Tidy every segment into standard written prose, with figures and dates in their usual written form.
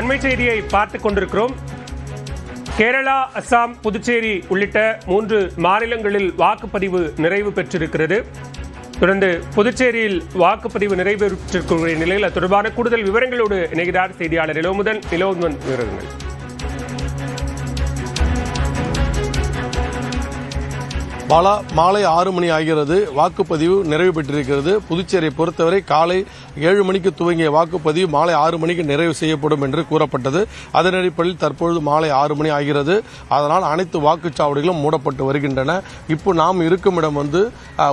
அண்மை செய்தியை பார்த்துக் கொண்டிருக்கிறோம். கேரளா, அஸ்ஸாம், புதுச்சேரி உள்ளிட்ட 3 மாநிலங்களில் வாக்குப்பதிவு நிறைவு பெற்றிருக்கிறது. தொடர்ந்து புதுச்சேரியில் வாக்குப்பதிவு நிறைவு பெற்றிருக்கிற நிலையில் அது தொடர்பான கூடுதல் விவரங்களோடு இணைகிறார் செய்தியாளர் இலோமுதன். விவரங்கள். மாலை 6 மணி ஆகிறது. வாக்குப்பதிவு நிறைவு பெற்றிருக்கிறது. புதுச்சேரியை பொறுத்தவரை காலை 7 மணிக்கு துவங்கிய வாக்குப்பதிவு மாலை 6 மணிக்கு நிறைவு செய்யப்படும் என்று கூறப்பட்டது. அதன் அடிப்படையில் தற்பொழுது மாலை 6 மணி ஆகிறது. அதனால் அனைத்து வாக்குச்சாவடிகளும் மூடப்பட்டு வருகின்றன. இப்போ நாம் இருக்கும் இடம்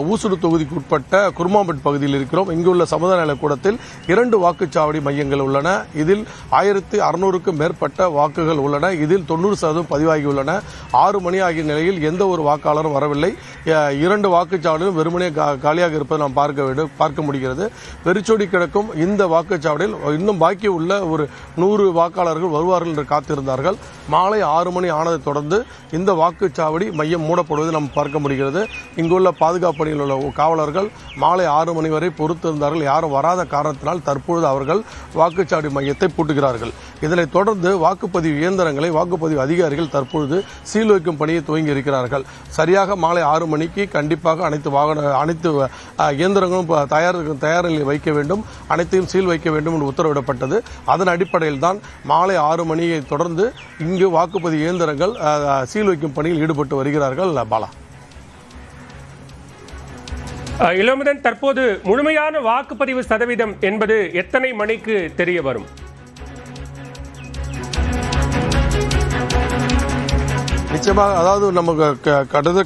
ஊசுடு தொகுதிக்கு உட்பட்ட குருமாம்பட் பகுதியில் இருக்கிறோம். இங்குள்ள சமுதாய நல கூடத்தில் 2 வாக்குச்சாவடி மையங்கள் உள்ளன. இதில் 1600க்கும் மேற்பட்ட வாக்குகள் உள்ளன. இதில் 90% பதிவாகியுள்ளன. 6 மணி ஆகிய நிலையில் எந்த ஒரு வாக்காளரும் வரவில்லை. 2 வாக்குச்சாவடிகளும் வெறுமனே காலியாக இருப்பதை நாம் பார்க்க முடிகிறது. வெறிச்சோடி கிடக்கும் இந்த வாக்குச்சாவடியில் இன்னும் பாக்கி உள்ள ஒரு 100 வாக்காளர்கள் வருவார்கள் என்று காத்திருந்தார்கள். மாலை 6 மணி ஆனதை தொடர்ந்து இந்த வாக்குச்சாவடி மையம் மூடப்படுவதை நாம் பார்க்க முடிகிறது. இங்குள்ள பாதுகாப்பு பணியில் உள்ள காவலர்கள் மாலை 6 மணி வரை பொறுத்திருந்தார்கள். யாரும் வராத காரணத்தினால் தற்பொழுது அவர்கள் வாக்குச்சாவடி மையத்தை பூட்டுகிறார்கள். இதனைத் தொடர்ந்து வாக்குப்பதிவு இயந்திரங்களை வாக்குப்பதிவு அதிகாரிகள் தற்பொழுது சீல் வைக்கும் பணியை துவங்கி இருக்கிறார்கள். சரியாக மாலை 6 மணிக்கு கண்டிப்பாக அனைத்து இயந்திரங்களும் தயார் நிலையில் வைக்க வேண்டும், அனைத்தையும் சீல் வைக்க வேண்டும் என்று உத்தரவிடப்பட்டது. அதன் அடிப்படையில் தான் மாலை 6 மணியை தொடர்ந்து இங்கு வாக்குப்பதிவு இயந்திரங்கள் சீல் வைக்கும் பணியில் ஈடுபட்டு வருகிறார்கள். பாலா. இளமுதன், தற்போது முழுமையான வாக்குப்பதிவு சதவீதம் என்பது எத்தனை மணிக்கு தெரிய வரும்? நிச்சயமாக, அதாவது நமக்கு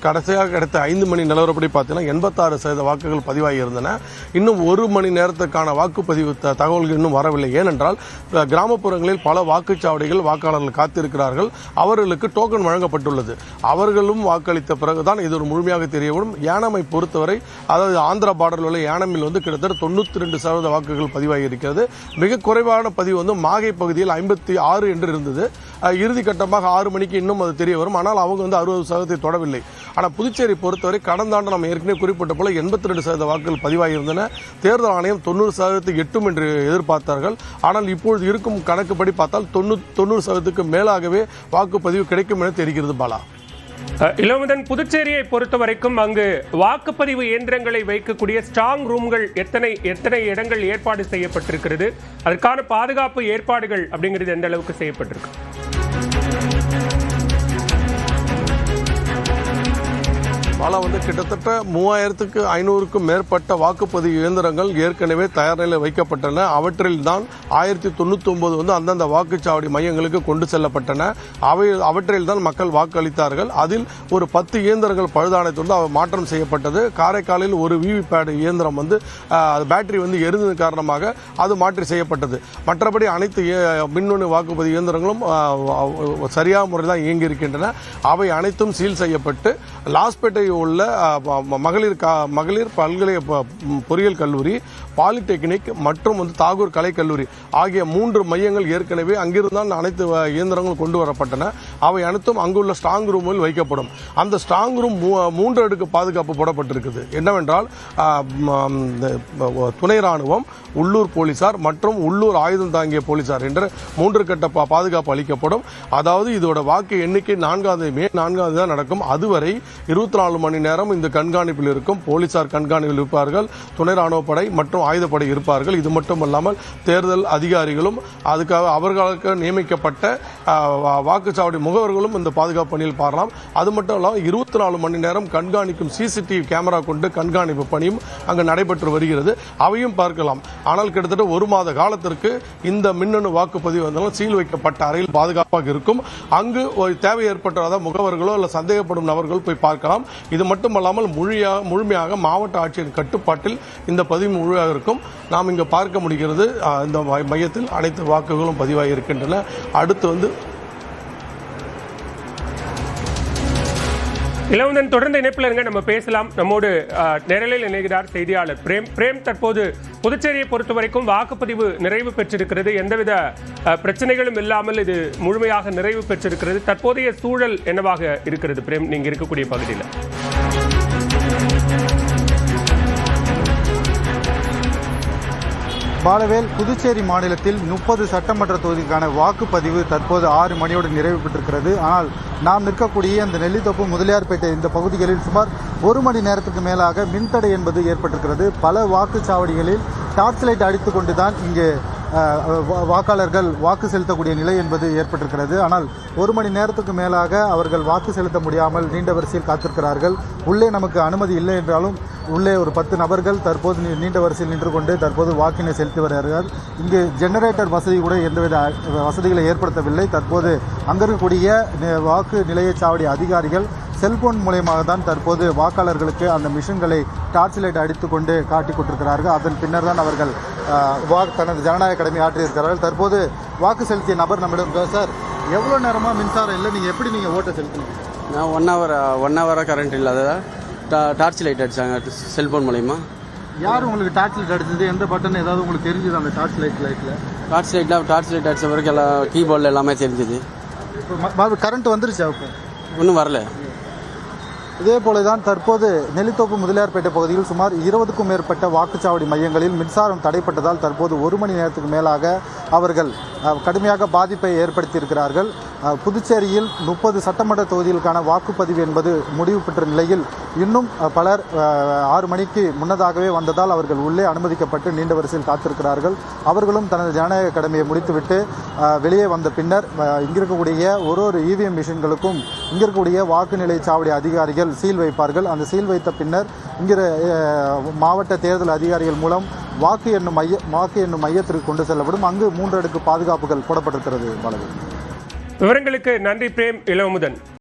கடைசியாக கிடைத்த 5 மணி நிலவரப்படி பார்த்தீங்கன்னா 86% வாக்குகள் பதிவாகி இருந்தன. இன்னும் 1 மணி நேரத்துக்கான வாக்குப்பதிவு தகவல்கள் இன்னும் வரவில்லை. ஏனென்றால் கிராமப்புறங்களில் பல வாக்குச்சாவடிகள் வாக்காளர்கள் காத்திருக்கிறார்கள். அவர்களுக்கு டோக்கன் வழங்கப்பட்டுள்ளது. அவர்களும் வாக்களித்த பிறகுதான் இது ஒரு முழுமையாக தெரியவரும். ஏனாமை பொறுத்தவரை, அதாவது ஆந்திரா பார்டரில் உள்ள ஏனாமில் கிட்டத்தட்ட 92% வாக்குகள் பதிவாகி இருக்கிறது. மிக குறைவான பதிவு மாகை பகுதியில் 56 என்று இருந்தது. இறுதி கட்டமாக 6 மணிக்கு இன்னும் அது தெரிய வரும். ஆனால் அவங்க 60% தொடவில்லை. ஆனால் புதுச்சேரி பொறுத்தவரை கடந்த ஆண்டு நம்ம ஏற்கனவே குறிப்பிட்ட போல 82% வாக்குகள் பதிவாகி இருந்தன. தேர்தல் ஆணையம் 90% எட்டும் என்று எதிர்பார்த்தார்கள். ஆனால் இப்பொழுது இருக்கும் கணக்குப்படி பார்த்தால் 90% மேலாகவே வாக்குப்பதிவு கிடைக்கும் என தெரிகிறது. பாலா. இளமுதன், புதுச்சேரியை பொறுத்த வரைக்கும் அங்கு வாக்குப்பதிவு இயந்திரங்களை வைக்கக்கூடிய ஸ்ட்ராங் ரூம்கள் எத்தனை இடங்கள் ஏற்பாடு செய்யப்பட்டிருக்கிறது? அதற்கான பாதுகாப்பு ஏற்பாடுகள் அப்படிங்கிறது எந்த அளவுக்கு செய்யப்பட்டிருக்கு? கிட்டத்தட்ட 3500க்கும் மேற்பட்ட வாக்குப்பதிவு இயந்திரங்கள் ஏற்கனவே தயார் நிலையில் வைக்கப்பட்டன. அவற்றில் தான் 1099 அந்தந்த வாக்குச்சாவடி மையங்களுக்கு கொண்டு செல்லப்பட்டன. அவற்றில் தான் மக்கள் வாக்களித்தார்கள். அதில் ஒரு 10 இயந்திரங்கள் பழுதானது மாற்றம் செய்யப்பட்டது. காரைக்காலில் ஒரு விவிபேட் இயந்திரம் பேட்டரி எரிந்தது காரணமாக அது மாற்றி செய்யப்பட்டது. மற்றபடி அனைத்து மின்னணு வாக்குப்பதிவு இயந்திரங்களும் சரியான முறையில் தான் இயங்கி இருக்கின்றன. அவை அனைத்தும் சீல் செய்யப்பட்டு லாஸ்பேட்டை உள்ள மகளிர் பல்கலை பொறியியல் கல்லூரி, பாலிடெக்னிக் மற்றும் தாகூர் கலைக்கல்லூரி ஆகிய 3 மையங்கள் ஏற்கனவே அங்கிருந்தான் அனைத்து இயந்திரங்களும் கொண்டு வரப்பட்டன. அவை அனைத்தும் அங்குள்ள ஸ்ட்ராங் ரூமில் வைக்கப்படும். அந்த ஸ்ட்ராங் ரூம் 3 அடுக்கு பாதுகாப்பு போடப்பட்டிருக்குது. என்னவென்றால் துணை ராணுவம், உள்ளூர் போலீசார் மற்றும் உள்ளூர் ஆயுதம் தாங்கிய போலீசார் என்ற 3 கட்ட பாதுகாப்பு அளிக்கப்படும். அதாவது இதோட வாக்கு எண்ணிக்கை மே 4 தான் நடக்கும். அதுவரை 24 மணி நேரம் இந்த கண்காணிப்பில் இருக்கும். போலீசார் கண்காணிப்பில் இருப்பார்கள், துணை ராணுவ படை மற்றும் ஆயுதப்படை இருப்பார்கள். இது மட்டுமல்லாமல் தேர்தல் அதிகாரிகளும் அதுக்காக அவர்களுக்கு நியமிக்கப்பட்ட வாக்குச்சாவடி முகவர்களும் இந்த பாதுகாப்பு பணியில் பாரலாம். அது மட்டும் இல்லாமல் 24 மணி நேரம் கண்காணிக்கும் சிசிடிவி கேமரா கொண்டு கண்காணிப்பு பணியும் அங்கு நடைபெற்று வருகிறது. அவையும் பார்க்கலாம். ஆனால் கிட்டத்தட்ட 1 மாத காலத்திற்கு இந்த மின்னணு வாக்குப்பதிவு சீல் வைக்கப்பட்ட அறையில் பாதுகாப்பாக இருக்கும். அங்கு ஒரு தேவை ஏற்பட்ட முகவர்களோ அல்ல சந்தேகப்படும் நபர்கள் போய் பார்க்கலாம். இது மட்டுமல்லாமல் முழுமையாக மாவட்ட ஆட்சியர் கட்டுப்பாட்டில் இந்த பதிவு முழுமையாக இருக்கும். நாம் இங்கு பார்க்க முடிகிறது. இந்த மையத்தில் அனைத்து வாக்குகளும் பதிவாகி இருக்கின்றன. அடுத்து இளவுதன், தொடர்ந்து இணைப்பில் இருங்க, நம்ம பேசலாம். நம்மோடு நேரலையில் இணைகிறார் செய்தியாளர் பிரேம். தற்போது புதுச்சேரியை பொறுத்த வரைக்கும் வாக்குப்பதிவு நிறைவு பெற்றிருக்கிறது. எந்தவித பிரச்சனைகளும் இல்லாமல் இது முழுமையாக நிறைவு பெற்றிருக்கிறது. தற்போதைய சூழல் என்னவாக இருக்கிறது பிரேம், நீங்க இருக்கக்கூடிய பகுதியில்? பாலவேல், புதுச்சேரி மாநிலத்தில் 30 சட்டமன்ற தொகுதிக்கான வாக்குப்பதிவு தற்போது 6 மணியோடு நிறைவு பெற்றிருக்கிறது. ஆனால் நாம் நிற்கக்கூடிய அந்த நெல்லித்தோப்பு, முதலியார்பேட்டை இந்த பகுதிகளில் சுமார் 1 மணி நேரத்துக்கு மேலாக மின்தடை என்பது ஏற்பட்டிருக்கிறது. பல வாக்குச்சாவடிகளில் டார்ச் லைட் அடித்துக் கொண்டுதான் இங்கே வாக்காளர்கள் வாக்கு செலுத்தக்கூடிய நிலை என்பது ஏற்பட்டிருக்கிறது. ஆனால் 1 மணி நேரத்துக்கு மேலாக அவர்கள் வாக்கு செலுத்த முடியாமல் நீண்ட வரிசையில் காத்திருக்கிறார்கள். உள்ளே நமக்கு அனுமதி இல்லை என்றாலும் உள்ளே ஒரு 10 நபர்கள் தற்போது நீண்ட வரிசையில் நின்று கொண்டு தற்போது வாக்கினை செலுத்தி வருகிறார்கள். இங்கு ஜெனரேட்டர் வசதி கூட எந்தவித வசதிகளை ஏற்படுத்தவில்லை. தற்போது அங்கிருக்கக்கூடிய வாக்கு நிலையச்சாவடி அதிகாரிகள் செல்போன் மூலயமாக தான் தற்போது வாக்காளர்களுக்கு அந்த மிஷின்களை டார்ச் லைட் அடித்து கொண்டு காட்டிக் கொண்டிருக்கிறார்கள். அதன் பின்னர் தான் அவர்கள் தனது ஜனநாயக கடமை ஆற்றியிருக்கிறார்கள். தற்போது வாக்கு செலுத்திய நபர் நம்மிடம் இருக்கார். சார், எவ்வளோ நேரமாக மின்சாரம் இல்லை, நீங்கள் எப்படி ஓட்டை செலுத்தினீங்க? நான் ஒன் ஹவராக கரண்ட் இல்லாத டார்ச் லைட் அடித்தாங்க செல்ஃபோன் மூலயமா. யார் உங்களுக்கு டார்ச் லைட் அடிச்சது? எந்த பட்டன் ஏதாவது உங்களுக்கு தெரிஞ்சது அந்த டார்ச் லைட்டில்? டார்ச் லைட் அடித்த பிறகு எல்லாம் கீபோர்டில் எல்லாமே தெரிஞ்சுது. இப்போ கரண்ட் வந்துருச்சா? இப்போ இன்னும் வரல. இதே போல தான் தற்போது நெல்லித்தோப்பு, முதலியார்பேட்டை பகுதியில் சுமார் 20க்கும் மேற்பட்ட வாக்குச்சாவடி மையங்களில் மின்சாரம் தடைப்பட்டதால் தற்போது 1 மணி நேரத்துக்கு மேலாக அவர்கள் கடுமையாக பாதிப்பை ஏற்படுத்தியிருக்கிறார்கள். புதுச்சேரியில் 30 சட்டமன்ற தொகுதிகளுக்கான வாக்குப்பதிவு என்பது முடிவு பெற்ற நிலையில் இன்னும் பலர் 6 மணிக்கு முன்னதாகவே வந்ததால் அவர்கள் உள்ளே அனுமதிக்கப்பட்டு நீண்ட வரிசையில் காத்திருக்கிறார்கள். அவர்களும் தனது ஜனநாயக கடமையை முடித்துவிட்டு வெளியே வந்த பின்னர் இங்கிருக்கக்கூடிய ஒரு இவிஎம் மிஷின்களுக்கும் இங்கிருக்கக்கூடிய வாக்கு நிலையச்சாவடி அதிகாரிகள் சீல் வைப்பார்கள். அந்த சீல் வைத்த பின்னர் இங்கிற மாவட்ட தேர்தல் அதிகாரிகள் மூலம் வாக்கு எண்ணும் மையத்திற்கு கொண்டு செல்லப்படும். அங்கு 3 அடுக்கு பாதுகாப்புகள் போடப்பட்டிருக்கிறது. பாலவேல், விவரங்களுக்கு நன்றி பிரேம் இளவமுதன்.